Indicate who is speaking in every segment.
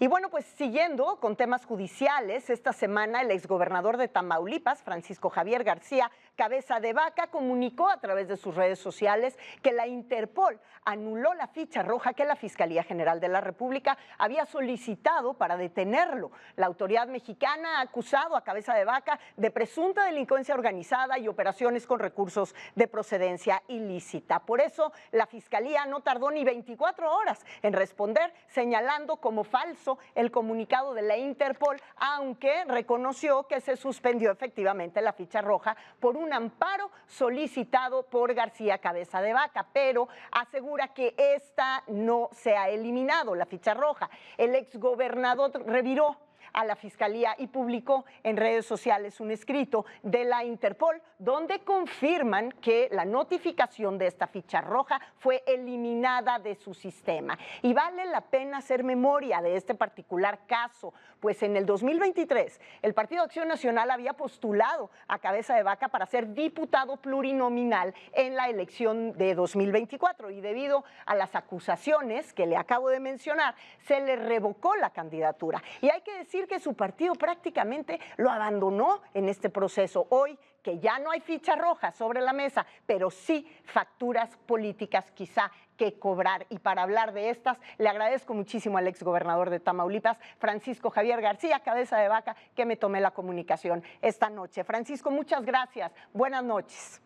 Speaker 1: Y bueno, pues siguiendo con temas judiciales, esta semana el exgobernador de Tamaulipas, Francisco Javier García Cabeza de Vaca, comunicó a través de sus redes sociales que la Interpol anuló la ficha roja que la Fiscalía General de la República había solicitado para detenerlo. La autoridad mexicana ha acusado a Cabeza de Vaca de presunta delincuencia organizada y operaciones con recursos de procedencia ilícita. Por eso, la Fiscalía no tardó ni 24 horas en responder, señalando como falso el comunicado de la Interpol, aunque reconoció que se suspendió efectivamente la ficha roja por un amparo solicitado por García Cabeza de Vaca, pero asegura que esta no se ha eliminado, la ficha roja. El exgobernador reviró a la Fiscalía y publicó en redes sociales un escrito de la Interpol donde confirman que la notificación de esta ficha roja fue eliminada de su sistema. Y vale la pena hacer memoria de este particular caso, pues en el 2023 el Partido Acción Nacional había postulado a Cabeza de Vaca para ser diputado plurinominal en la elección de 2024 y debido a las acusaciones que le acabo de mencionar, se le revocó la candidatura. Y hay que decir que su partido prácticamente lo abandonó en este proceso. Hoy que ya no hay ficha roja sobre la mesa, pero sí facturas políticas quizá que cobrar. Y para hablar de estas, le agradezco muchísimo al exgobernador de Tamaulipas, Francisco Javier García Cabeza de Vaca, que me tomé la comunicación esta noche. Francisco, muchas gracias. Buenas noches.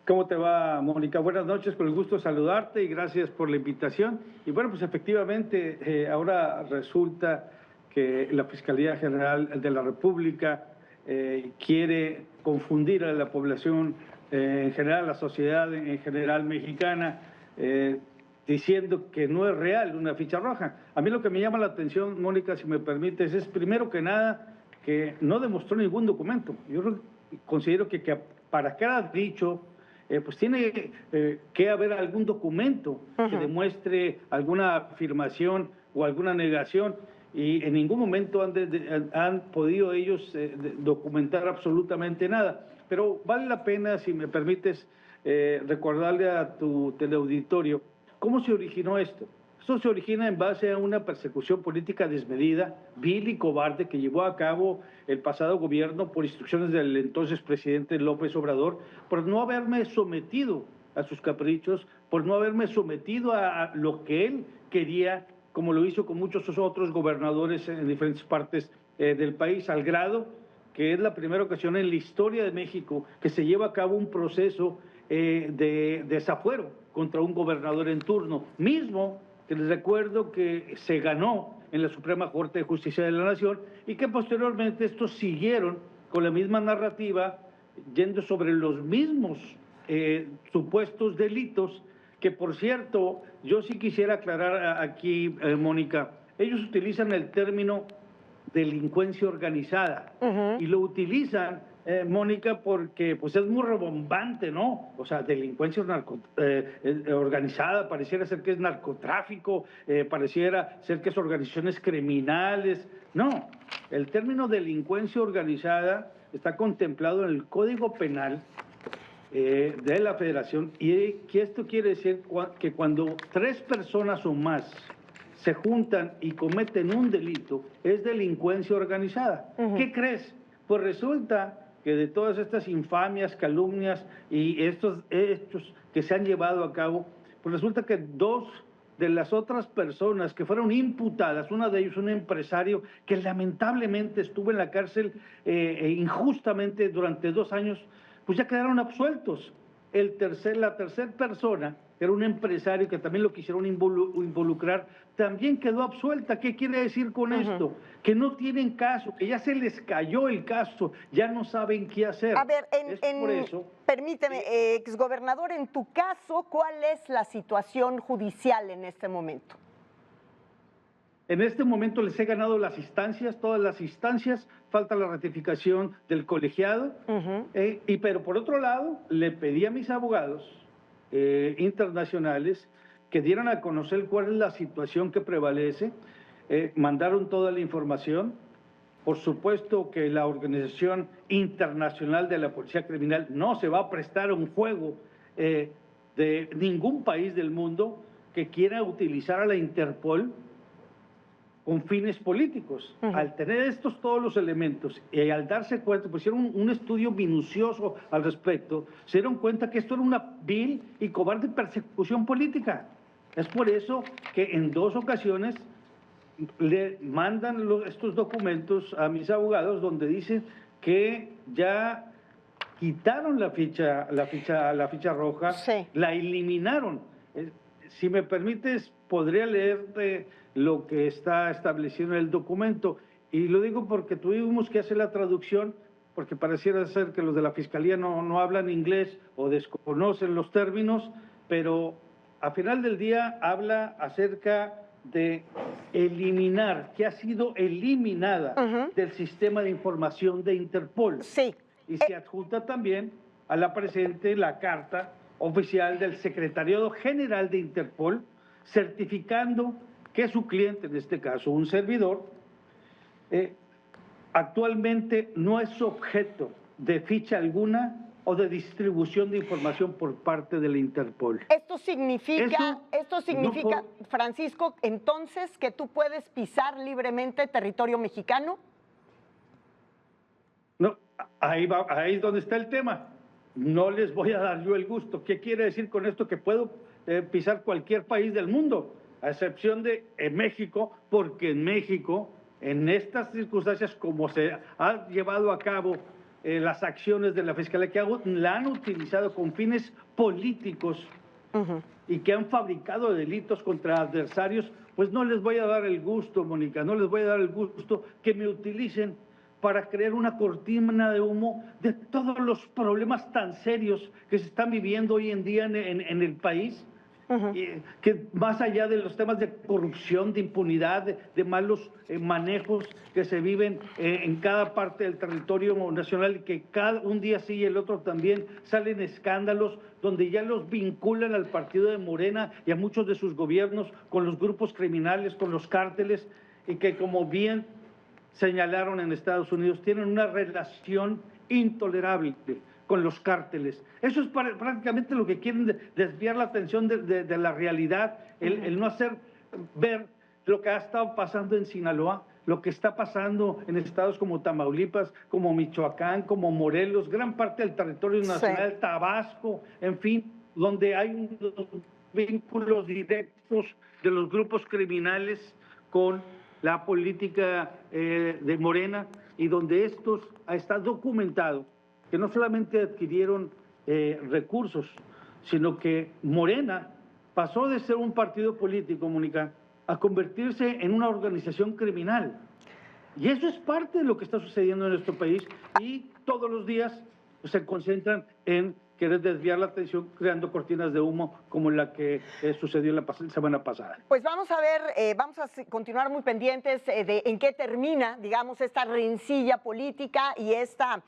Speaker 2: ¿Cómo te va, Mónica? Buenas noches, con el gusto de saludarte y gracias por la invitación. Y bueno, pues efectivamente, ahora resulta que la Fiscalía General de la República quiere confundir a la población en general, la sociedad en general mexicana, diciendo que no es real una ficha roja. A mí lo que me llama la atención, Mónica, si me permites, es primero que nada que no demostró ningún documento. Yo considero que para cada dicho, pues tiene que haber algún documento que demuestre alguna afirmación o alguna negación. Y en ningún momento han podido ellos documentar absolutamente nada. Pero vale la pena, si me permites, recordarle a tu teleauditorio cómo se originó esto. Esto se origina en base a una persecución política desmedida, vil y cobarde que llevó a cabo el pasado gobierno por instrucciones del entonces presidente López Obrador, por no haberme sometido a sus caprichos, por no haberme sometido a lo que él quería, como lo hizo con muchos otros gobernadores en diferentes partes del país, al grado que es la primera ocasión en la historia de México que se lleva a cabo un proceso de desafuero contra un gobernador en turno, mismo que les recuerdo que se ganó en la Suprema Corte de Justicia de la Nación y que posteriormente estos siguieron con la misma narrativa, yendo sobre los mismos supuestos delitos, que por cierto, yo sí quisiera aclarar aquí, Mónica, ellos utilizan el término delincuencia organizada y lo utilizan, Mónica, porque pues es muy rebombante, ¿no? O sea, delincuencia organizada, pareciera ser que es narcotráfico, pareciera ser que es organizaciones criminales. No, el término delincuencia organizada está contemplado en el Código Penal de la Federación, y que esto quiere decir que cuando 3 personas o más se juntan y cometen un delito, es delincuencia organizada. ¿Qué crees? Pues resulta que de todas estas infamias, calumnias y estos hechos que se han llevado a cabo, pues resulta que 2 de las otras personas que fueron imputadas, una de ellos un empresario que lamentablemente estuvo en la cárcel injustamente durante 2 años, pues ya quedaron absueltos. La tercera persona, que era un empresario que también lo quisieron involucrar, también quedó absuelta. ¿Qué quiere decir con esto? Que no tienen caso, que ya se les cayó el caso, ya no saben qué hacer.
Speaker 1: A ver,
Speaker 2: por eso,
Speaker 1: permíteme, exgobernador, en tu caso, ¿cuál es la situación judicial en este momento?
Speaker 2: En este momento les he ganado las instancias, todas las instancias, falta la ratificación del colegiado, pero por otro lado le pedí a mis abogados internacionales que dieran a conocer cuál es la situación que prevalece, mandaron toda la información. Por supuesto que la Organización Internacional de la Policía Criminal no se va a prestar a un juego de ningún país del mundo que quiera utilizar a la Interpol con fines políticos. Al tener todos los elementos y al darse cuenta, pues hicieron un estudio minucioso al respecto, se dieron cuenta que esto era una vil y cobarde persecución política. Es por eso que en 2 ocasiones le mandan estos documentos a mis abogados donde dicen que ya quitaron la ficha roja,
Speaker 1: sí,
Speaker 2: la eliminaron. Si me permites, podría leerte lo que está establecido en el documento. Y lo digo porque tuvimos que hacer la traducción, porque pareciera ser que los de la Fiscalía no hablan inglés o desconocen los términos, pero al final del día habla acerca de eliminar, que ha sido eliminada del sistema de información de Interpol.
Speaker 1: Sí.
Speaker 2: Y se adjunta también a la presente la carta oficial del Secretariado General de Interpol, certificando que su cliente, en este caso un servidor, actualmente no es objeto de ficha alguna o de distribución de información por parte de la Interpol.
Speaker 1: Esto significa,
Speaker 2: no
Speaker 1: Francisco, entonces, que tú puedes pisar libremente territorio mexicano.
Speaker 2: No, ahí es donde está el tema. No les voy a dar yo el gusto. ¿Qué quiere decir con esto? Que puedo pisar cualquier país del mundo, a excepción de México, porque en México, en estas circunstancias, como se ha llevado a cabo las acciones de la Fiscalía, que la han utilizado con fines políticos y que han fabricado delitos contra adversarios, pues no les voy a dar el gusto, Mónica, no les voy a dar el gusto que me utilicen para crear una cortina de humo de todos los problemas tan serios que se están viviendo hoy en día en el país, que más allá de los temas de corrupción, de impunidad, de malos manejos que se viven en cada parte del territorio nacional, y que un día sí y el otro también salen escándalos donde ya los vinculan al partido de Morena y a muchos de sus gobiernos con los grupos criminales, con los cárteles, y que, como bien señalaron en Estados Unidos, tienen una relación intolerable con los cárteles. Eso es prácticamente lo que quieren, desviar la atención de la realidad, el no hacer ver lo que ha estado pasando en Sinaloa, lo que está pasando en estados como Tamaulipas, como Michoacán, como Morelos, gran parte del territorio nacional, sí, Tabasco, en fin, donde hay vínculos directos de los grupos criminales con la política de Morena, y donde está documentado que no solamente adquirieron recursos, sino que Morena pasó de ser un partido político, Mónica, a convertirse en una organización criminal. Y eso es parte de lo que está sucediendo en nuestro país, y todos los días se concentran en querer desviar la atención creando cortinas de humo como la que sucedió la semana pasada.
Speaker 1: Pues vamos a ver, vamos a continuar muy pendientes de en qué termina, digamos, esta rencilla política y esta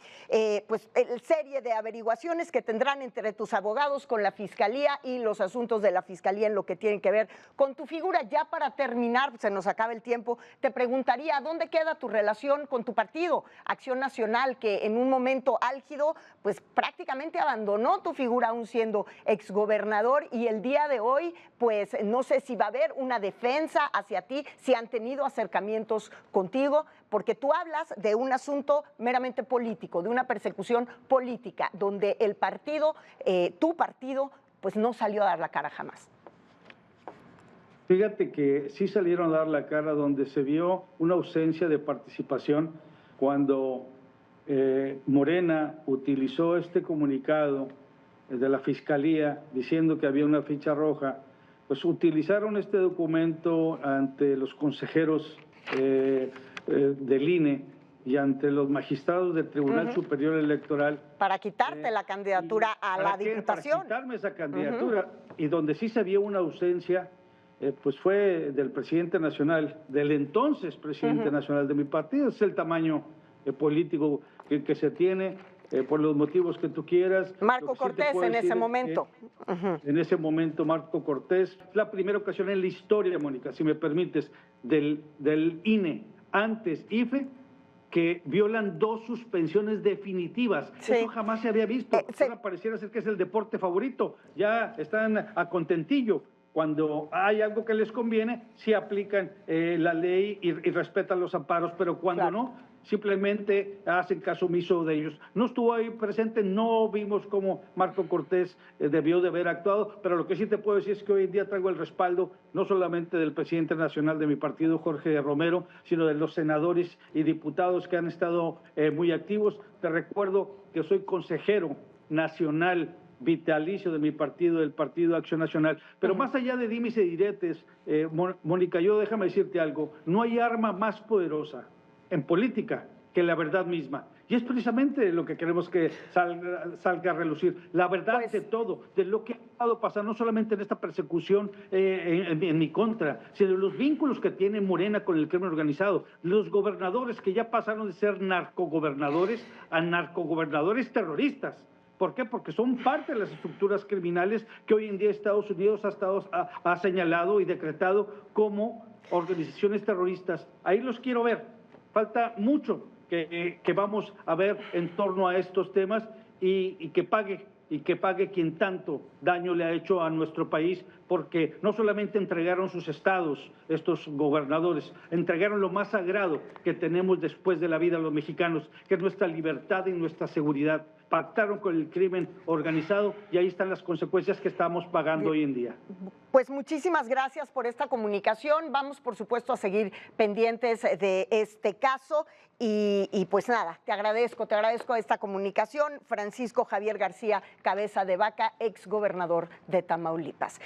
Speaker 1: serie de averiguaciones que tendrán entre tus abogados con la Fiscalía y los asuntos de la Fiscalía en lo que tienen que ver con tu figura. Ya para terminar, se nos acaba el tiempo, te preguntaría, ¿dónde queda tu relación con tu partido, Acción Nacional, que en un momento álgido, pues prácticamente abandonó tu figura aún siendo exgobernador, y el día de hoy, pues no sé si va a haber una defensa hacia ti, si han tenido acercamientos contigo, porque tú hablas de un asunto meramente político, de una persecución política, donde el partido, tu partido, pues no salió a dar la cara jamás.
Speaker 2: Fíjate que sí salieron a dar la cara, donde se vio una ausencia de participación cuando Morena utilizó este comunicado de la Fiscalía diciendo que había una ficha roja. Pues utilizaron este documento ante los consejeros del INE y ante los magistrados del Tribunal Superior Electoral.
Speaker 1: Para quitarte la candidatura a la Diputación.
Speaker 2: Para quitarme esa candidatura. Y donde sí se vio una ausencia, pues fue del presidente nacional, del entonces presidente nacional de mi partido. Es el tamaño político que se tiene, por los motivos que tú quieras.
Speaker 1: Marco Cortés en ese momento.
Speaker 2: En ese momento, Marco Cortés. La primera ocasión en la historia, Mónica, si me permites, del INE, antes IFE, que violan 2 suspensiones definitivas. Sí. Eso jamás se había visto. Ahora pareciera ser que es el deporte favorito. Ya están a contentillo. cuando hay algo que les conviene, sí aplican la ley y respetan los amparos, pero cuando no, simplemente hacen caso omiso de ellos. No estuvo ahí presente, no vimos cómo Marco Cortés debió de haber actuado, pero lo que sí te puedo decir es que hoy en día traigo el respaldo no solamente del presidente nacional de mi partido, Jorge Romero, sino de los senadores y diputados que han estado muy activos. Te recuerdo que soy consejero nacional vitalicio de mi partido, del Partido Acción Nacional. Pero más allá de dimes y diretes, Mónica, yo déjame decirte algo, no hay arma más poderosa en política que la verdad misma. Y es precisamente lo que queremos que salga a relucir, la verdad de todo, de lo que ha estado pasando, no solamente en esta persecución en mi contra, sino los vínculos que tiene Morena con el crimen organizado, los gobernadores que ya pasaron de ser narcogobernadores a narcogobernadores terroristas. ¿Por qué? Porque son parte de las estructuras criminales que hoy en día Estados Unidos ha señalado y decretado como organizaciones terroristas. Ahí los quiero ver. Falta mucho que vamos a ver en torno a estos temas y que pague quien tanto daño le ha hecho a nuestro país, porque no solamente entregaron sus estados, estos gobernadores, entregaron lo más sagrado que tenemos después de la vida los mexicanos, que es nuestra libertad y nuestra seguridad. Pactaron con el crimen organizado y ahí están las consecuencias que estamos pagando hoy en día.
Speaker 1: Pues muchísimas gracias por esta comunicación. Vamos, por supuesto, a seguir pendientes de este caso y pues nada, te agradezco esta comunicación. Francisco Javier García Cabeza de Vaca, exgobernador de Tamaulipas.